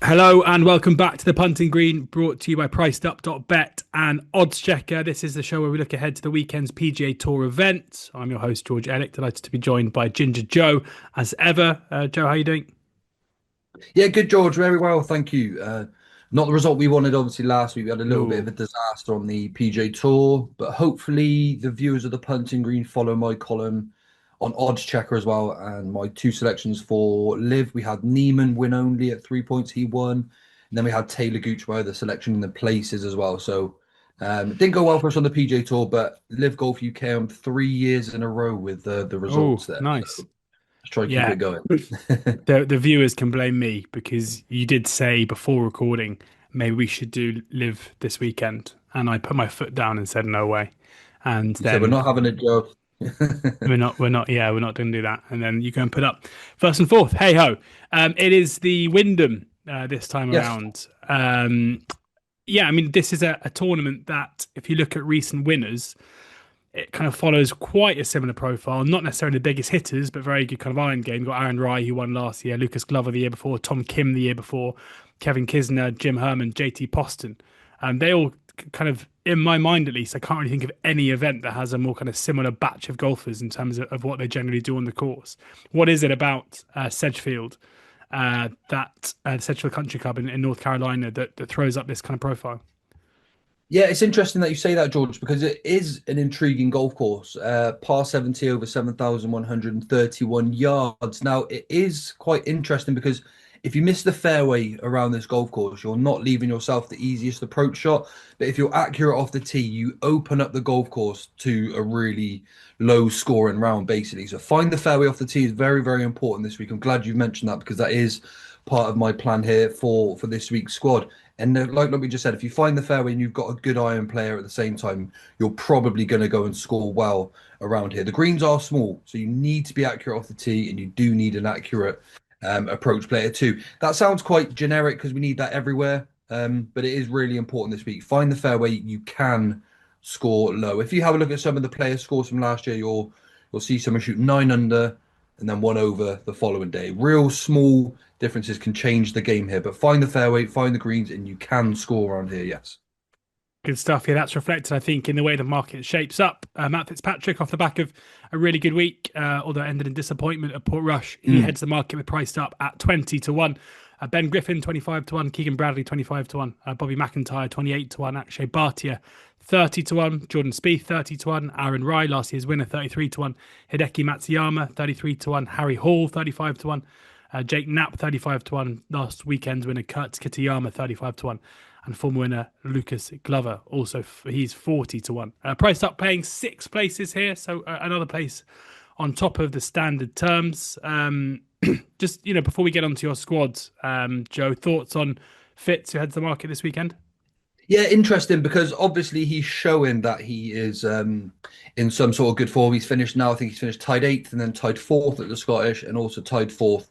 Hello and welcome back to the Punting Green, brought to you by PricedUp.bet and oddschecker. This is the show where we look ahead to the weekend's PGA Tour event. I'm your host, George Elek, delighted to be joined by Ginger Joe as ever. Joe, how are you doing? Yeah, good, George. Very well, thank you. Not the result we wanted, obviously, last week. We had a little bit of a No. disaster on the PGA Tour, but hopefully the viewers of the Punting Green follow my column on odds checker as well. And my two selections for Liv, we had Neiman win only at 3 points, he won. And then we had Taylor Gooch, my other selection in the places as well. So it didn't go well for us on the PGA Tour, but Live Golf UK on 3 years in a row with the Oh, results there. nice. So let's try to keep Yeah, it going. the viewers can blame me because you did say before recording maybe we should do live this weekend, and I put my foot down and said no way. And You said we're then not having a joke. we're not going to do that. And then you go and put up first and fourth. Hey ho. It is the Wyndham this time Yes. around. Yeah, I mean, this is a tournament that, if you look at recent winners, it kind of follows quite a similar profile. Not necessarily the biggest hitters, but very good kind of iron game. You've got Aaron Rai, who won last year, Lucas Glover the year before, Tom Kim the year before, Kevin Kisner, Jim Herman, JT Poston. They all kind of, in my mind at least, I can't really think of any event that has a more kind of similar batch of golfers in terms of what they generally do on the course. What is it about Sedgefield, that Sedgefield Country Club in North Carolina that throws up this kind of profile? Yeah, it's interesting that you say that, George, because it is an intriguing golf course. Par 70 over 7,131 yards. Now, it is quite interesting because if you miss the fairway around this golf course, you're not leaving yourself the easiest approach shot. But if you're accurate off the tee, you open up the golf course to a really low scoring round, basically. So find the fairway off the tee is very, very important this week. I'm glad you've mentioned that because that is part of my plan here for this week's squad. And like we just said, if you find the fairway and you've got a good iron player at the same time, you're probably going to go and score well around here. The greens are small, so you need to be accurate off the tee, and you do need an accurate approach player too. That sounds quite generic because we need that everywhere, but it is really important this week. Find the fairway, you can score low. If you have a look at some of the player scores from last year, you'll see someone shoot 9 under and then 1 over the following day. Real small differences can change the game here, but find the fairway, find the greens, and you can score around here. Yes. Good stuff. Yeah, that's reflected, I think, in the way the market shapes up. Matt Fitzpatrick, off the back of a really good week, although it ended in disappointment at Port Rush, he Mm. heads the market with priced up at 20 to 1. Ben Griffin, 25 to 1. Keegan Bradley, 25 to 1. Bobby McIntyre, 28 to 1. Akshay Bhatia, 30 to 1. Jordan Spieth, 30 to 1. Aaron Rai, last year's winner, 33 to 1. Hideki Matsuyama, 33 to 1. Harry Hall, 35 to 1. Jake Knapp, 35 to 1. Last weekend's winner, Kurt Kitayama, 35 to 1. And former winner Lucas Glover, also he's 40 to 1. Priced up, paying six places here, so another place on top of the standard terms. Just, before we get onto your squad, Joe, thoughts on Fitz, who heads the market this weekend? Yeah, interesting because obviously he's showing that he is in some sort of good form. He's finished now. I think he's finished tied eighth and then tied fourth at the Scottish and also tied fourth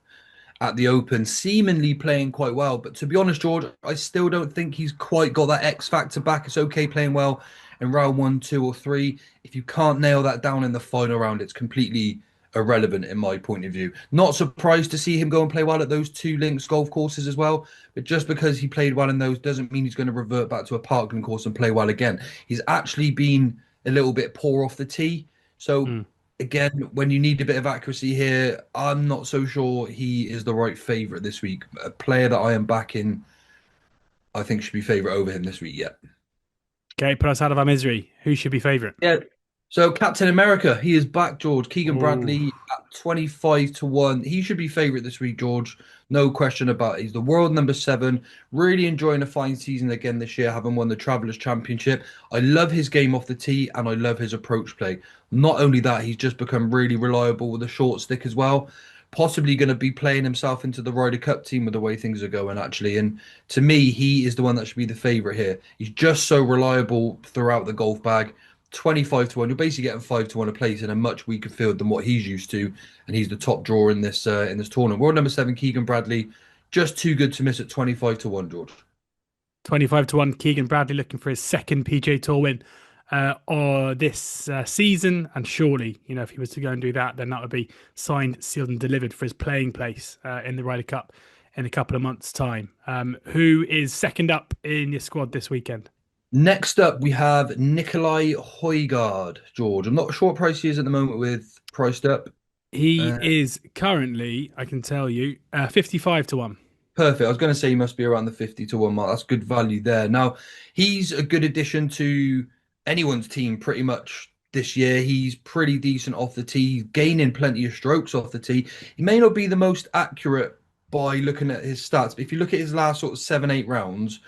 at the Open, seemingly playing quite well. But to be honest, George, I still don't think he's quite got that X factor back. It's okay playing well in round one, two, or three. If you can't nail that down in the final round, it's completely irrelevant in my point of view. Not surprised to see him go and play well at those two links golf courses as well. But just because he played well in those doesn't mean he's going to revert back to a Parkland course and play well again. He's actually been a little bit poor off the tee. So Mm. again, when you need a bit of accuracy here, I'm not so sure he is the right favourite this week. A player that I am backing, I think should be favourite over him this week. Yeah. Okay, put us out of our misery. Who should be favourite? Yeah. So Captain America, he is back, George. Keegan Oh, Bradley at 25 to 1. He should be favourite this week, George. No question about it. He's the world number seven. Really enjoying a fine season again this year, having won the Travelers Championship. I love his game off the tee and I love his approach play. Not only that, he's just become really reliable with a short stick as well. Possibly going to be playing himself into the Ryder Cup team with the way things are going, actually. And to me, he is the one that should be the favourite here. He's just so reliable throughout the golf bag. 25 to 1. You're basically getting 5 to 1 a place in a much weaker field than what he's used to. And he's the top drawer in this tournament. World number seven, Keegan Bradley, just too good to miss at 25 to 1, George. 25 to 1. Keegan Bradley looking for his second PGA Tour win or this season. And surely, if he was to go and do that, then that would be signed, sealed, and delivered for his playing place in the Ryder Cup in a couple of months' time. Who is second up in your squad this weekend? Next up, we have Nikolai Højgaard, George. I'm not sure what price he is at the moment with priced up. He Uh, is currently, I can tell you, 55 to 1. Perfect. I was going to say he must be around the 50 to 1 mark. That's good value there. Now, he's a good addition to anyone's team pretty much this year. He's pretty decent off the tee. He's gaining plenty of strokes off the tee. He may not be the most accurate by looking at his stats, but if you look at his last sort of 7, 8 rounds,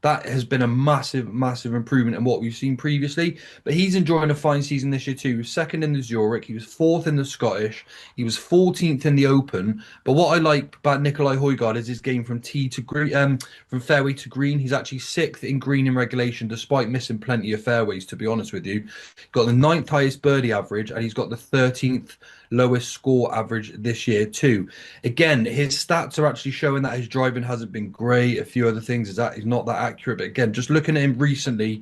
that has been a massive, massive improvement in what we've seen previously. But he's enjoying a fine season this year too. He was second in the Zurich. He was fourth in the Scottish. He was 14th in the Open. But what I like about Nikolai Højgaard is his game from tee to green, from fairway to green. He's actually sixth in green in regulation, despite missing plenty of fairways. To be honest with you, got the ninth highest birdie average, and he's got the 13th lowest score average this year too. Again, his stats are actually showing that his driving hasn't been great. A few other things is that he's not that accurate. But again, just looking at him recently,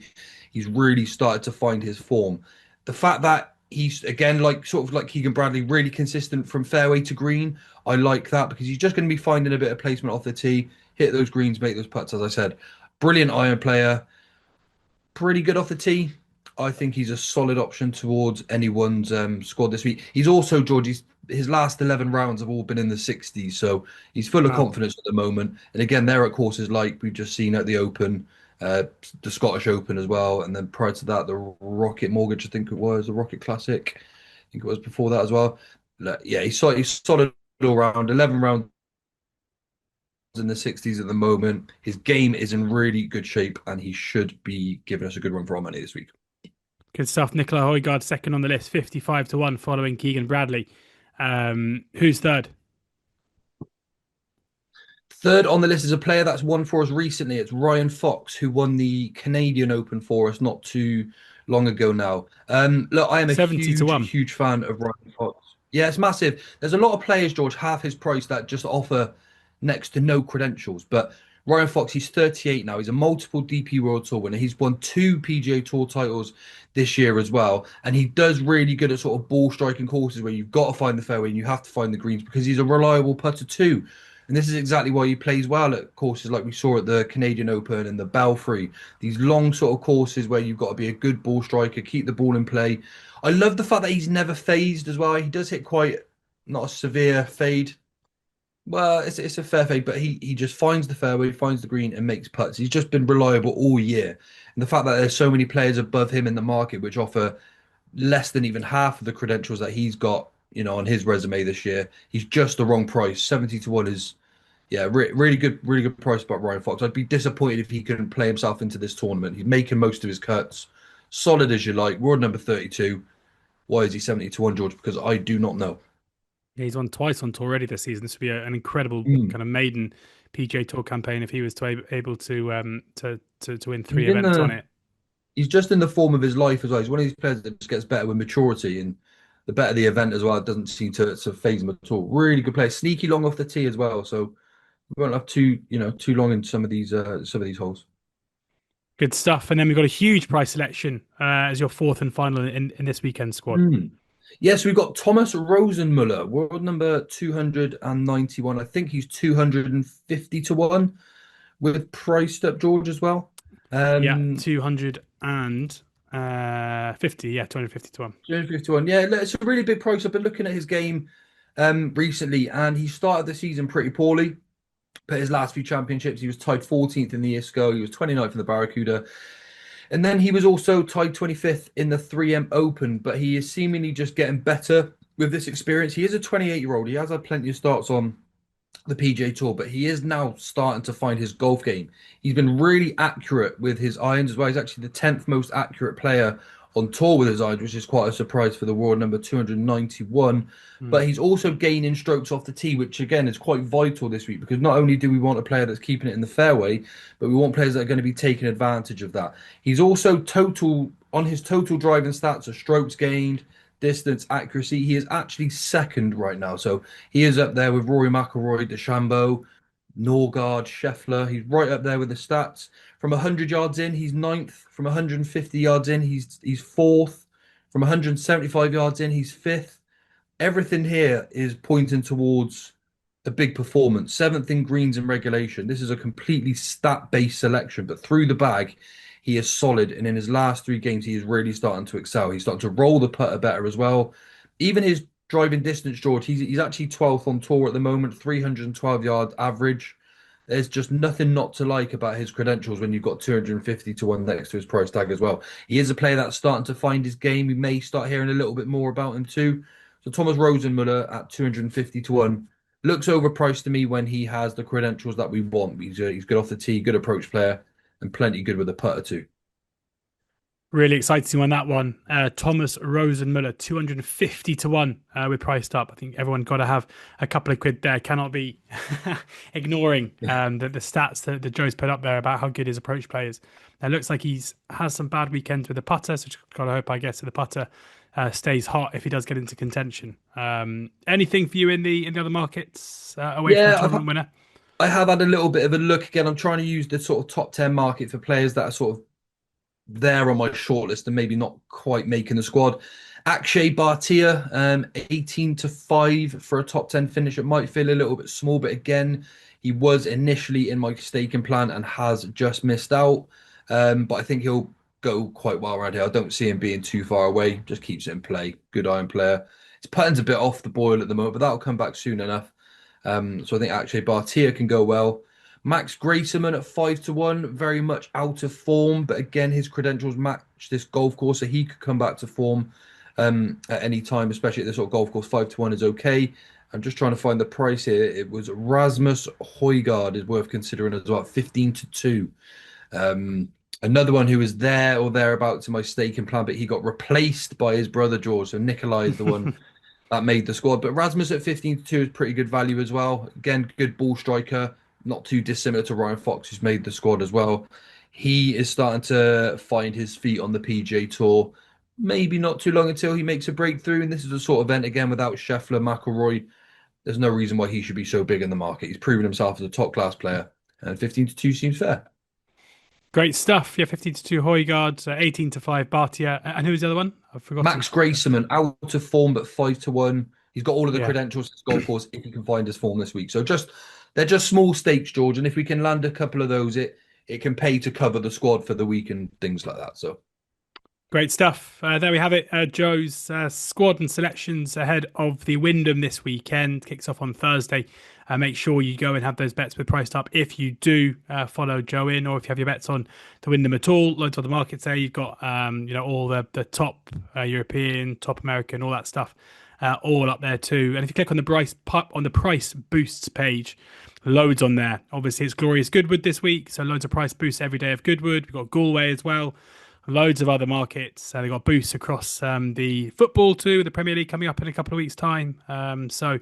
he's really started to find his form. The fact that he's again like sort of like Keegan Bradley, really consistent from fairway to green. I like that because he's just going to be finding a bit of placement off the tee, hit those greens, make those putts. As I said, brilliant iron player, pretty good off the tee. I think he's a solid option towards anyone's squad this week. He's also, George, his last 11 rounds have all been in the 60s, so he's full of Wow. confidence at the moment. And again, they're at courses like we've just seen at the Open, the Scottish Open as well. And then prior to that, the Rocket Mortgage, I think it was, the Rocket Classic. I think it was before that as well. Yeah, he's solid all round. 11 rounds in the 60s at the moment. His game is in really good shape, and he should be giving us a good run for our money this week. Good stuff. Nicola Højgaard second on the list, 55 to 1, following Keegan Bradley. Who's third? Third on the list is a player that's won for us recently. It's Ryan Fox, who won the Canadian Open for us not too long ago now. Look, I am a 70 to 1. huge fan of Ryan Fox. Yeah, it's massive. There's a lot of players, George, half his price that just offer next to no credentials. But Ryan Fox, he's 38 now. He's a multiple DP World Tour winner. He's won 2 PGA Tour titles this year as well. And he does really good at sort of ball striking courses where you've got to find the fairway and you have to find the greens because he's a reliable putter too. And this is exactly why he plays well at courses like we saw at the Canadian Open and the Belfry. These long sort of courses where you've got to be a good ball striker, keep the ball in play. I love the fact that he's never phased as well. He does hit quite not a severe fade. Well, it's a fair fade, but he just finds the fairway, finds the green, and makes putts. He's just been reliable all year. And the fact that there's so many players above him in the market which offer less than even half of the credentials that he's got, on his resume this year, he's just the wrong price. 70 to 1 is, yeah, really good price about Ryan Fox. I'd be disappointed if he couldn't play himself into this tournament. He's making most of his cuts. Solid as you like. World number 32. Why is he 70 to 1, George? Because I do not know. Yeah, he's won twice on tour already this season. This would be an incredible Mm. kind of maiden PGA Tour campaign if he was able to win He's three in events on the it. he's just in the form of his life as well. He's one of these players that just gets better with maturity, and the better the event as well, it doesn't seem to phase him at all. Really good player, sneaky long off the tee as well. So we won't have too long in some of these holes. Good stuff. And then we've got a huge price selection as your fourth and final in this weekend squad. Mm. Yes, we've got Thomas Rosenmuller, world number 291. I think he's 250 to 1 with priced up George as well. Yeah, Um, 250. Yeah, 250 to 1. 251. Yeah, look, it's a really big price. I've been looking at his game recently, and he started the season pretty poorly. But his last few championships, he was tied 14th in the ISCO. He was 29th in the Barracuda. And then he was also tied 25th in the 3M Open. But he is seemingly just getting better with this experience. He is a 28-year-old. He has had plenty of starts on the PGA Tour, but he is now starting to find his golf game. He's been really accurate with his irons as well. He's actually the 10th most accurate player on tour with his irons, which is quite a surprise for the world number 291. Mm. But he's also gaining strokes off the tee, which again is quite vital this week because not only do we want a player that's keeping it in the fairway, but we want players that are going to be taking advantage of that. He's also on his total driving stats of strokes gained, distance, accuracy. He is actually second right now. So he is up there with Rory McIlroy, DeChambeau, Norgard, Scheffler. He's right up there with the stats. From 100 yards in, he's ninth. From 150 yards in, he's fourth. From 175 yards in, he's fifth. Everything here is pointing towards a big performance. Seventh in greens in regulation. This is a completely stat-based selection, but through the bag, he is solid. And in his last three games, he is really starting to excel. He's starting to roll the putter better as well. Even his driving distance, George, he's actually 12th on tour at the moment, 312 yard average. There's just nothing not to like about his credentials when you've got 250 to 1 next to his price tag as well. He is a player that's starting to find his game. We may start hearing a little bit more about him too. So Thomas Rosenmuller at 250 to 1 looks overpriced to me when he has the credentials that we want. He's good off the tee, good approach player, and plenty good with the putter too. Really exciting on that one. Thomas Rosenmuller, 250 to 1. We're priced up. I think everyone got to have a couple of quid there. Cannot be ignoring the stats that Joe's put up there about how good his approach play is. It looks like has some bad weekends with the putter, so just got to hope, I guess, that the putter stays hot if he does get into contention. Anything for you in the other markets away from the Yeah, tournament winner? I have had a little bit of a look again. I'm trying to use the sort of top 10 market for players that are sort of there on my shortlist and maybe not quite making the squad. Akshay Bhatia, 18 to 5 for a top 10 finish. It might feel a little bit small, but again, he was initially in my staking plan and has just missed out. But I think he'll go quite well around here. I don't see him being too far away. Just keeps it in play. Good iron player. His putting's a bit off the boil at the moment, but that'll come back soon enough. So I think actually Bartia can go well. Max Grayson at 5 to 1, very much out of form, but again, his credentials match this golf course, so he could come back to form at any time, especially at this sort of golf course. 5 to 1 is okay. I'm just trying to find the price here. It was Rasmus Højgaard is worth considering as well, 15 to 2. Another one who was there or thereabouts in my staking plan, but he got replaced by his brother George. So Nikolai is the one that made the squad. But Rasmus at 15 to 2 is pretty good value as well. Again, good ball striker, not too dissimilar to Ryan Fox, who's made the squad as well. He is starting to find his feet on the PGA Tour. Maybe not too long until he makes a breakthrough. And this is a sort of event, again, without Scheffler, McIlroy. There's no reason why he should be so big in the market. He's proven himself as a top class player. And 15 to 2 seems fair. Great stuff. Yeah, 15 to 2 Højgaard, 18 to 5 Bhatia. And who was the other one? I've forgotten. Max Grayson, out of form, but 5 to 1. He's got all of the Yeah. credentials to this golf course if he can find his form this week. So they're just small stakes, George. And if we can land a couple of those, it can pay to cover the squad for the week and things like that. So Great stuff. There we have it. Joe's squad and selections ahead of the Wyndham this weekend. Kicks off on Thursday. Make sure you go and have those bets with priced up. If you do follow Joe in, or if you have your bets on the Wyndham at all, loads of the markets there. You've got all the top European, top American, all that stuff, all up there too. And if you click on the price boosts page, loads on there. Obviously, it's Glorious Goodwood this week, so loads of price boosts every day of Goodwood. We've got Galway as well. Loads of other markets. They've got boosts across the football too, the Premier League coming up in a couple of weeks' time. So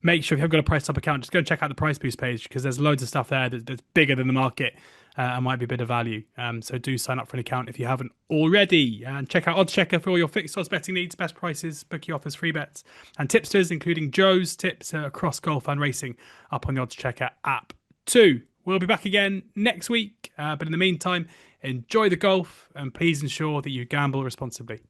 make sure if you haven't got a price up account, just go and check out the price boost page because there's loads of stuff there that's bigger than the market and might be a bit of value. So do sign up for an account if you haven't already. And check out oddschecker for all your fixed odds betting needs, best prices, bookie offers, free bets, and tipsters, including Joe's tips across golf and racing up on the oddschecker app too. We'll be back again next week. But in the meantime, enjoy the golf and please ensure that you gamble responsibly.